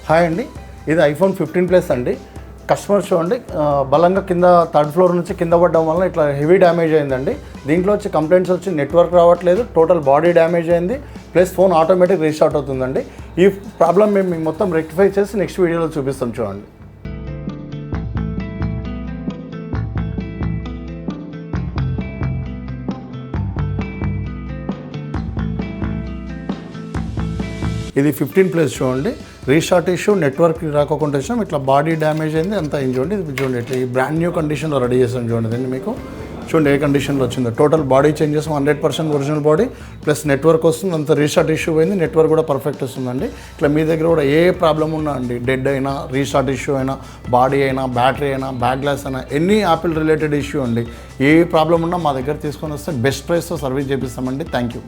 Hi అండి, ఇది iPhone 15 plus అండి. కస్టమర్ చూడండి, బలంగా కింద థర్డ్ ఫ్లోర్ నుంచి కింద పడడం వల్ల ఇట్లా హెవీ డ్యామేజ్ అయిందండి. దీంట్లో వచ్చి కంప్లైంట్స్ వచ్చి నెట్వర్క్ రావట్లేదు, టోటల్ బాడీ డ్యామేజ్ అయింది, ప్లస్ ఫోన్ ఆటోమేటిక్ రీస్టార్ట్ అవుతుందండి. ఈ ప్రాబ్లం మేము మీకు మొత్తం రెక్టిఫై చేసి నెక్స్ట్ వీడియోలో చూపిస్తాం చూడండి. ఇది 15 ప్లస్ చూడండి, రీస్టార్ట్ ఇష్యూ, నెట్వర్క్ రాకుండా ఇచ్చాం, ఇట్లా బాడీ డ్యామేజ్ అయింది అంతా చూడండి. ఇది చూడండి, ఇట్లా ఈ బ్రాండ్ న్యూ కండిషన్లో రెడీ చేసాం చూడండి. దీన్ని మీకు చూడండి ఏ కండిషన్లో వచ్చిందో. టోటల్ బాడీ చేంజ్ చేసాం, 100% ఒరిజినల్ బాడీ, ప్లస్ నెట్వర్క్ వస్తుంది, అంత రీస్టార్ట్ ఇష్యూ పోయింది, నెట్వర్క్ కూడా పర్ఫెక్ట్ వస్తుందండి. ఇట్లా మీ దగ్గర కూడా ఏ ప్రాబ్లం ఉన్నా అండి, డెడ్ అయినా, రీస్టార్ట్ ఇష్యూ అయినా, బాడీ అయినా, బ్యాటరీ అయినా, బ్యాక్ గ్లాస్ అయినా, ఎనీ యాపిల్ రిలేటెడ్ ఇష్యూ అండి, ఏ ప్రాబ్లం ఉన్నా మా దగ్గర తీసుకొని వస్తే బెస్ట్ ప్రైస్తో సర్వీస్ చేపిస్తామండి. Thank you.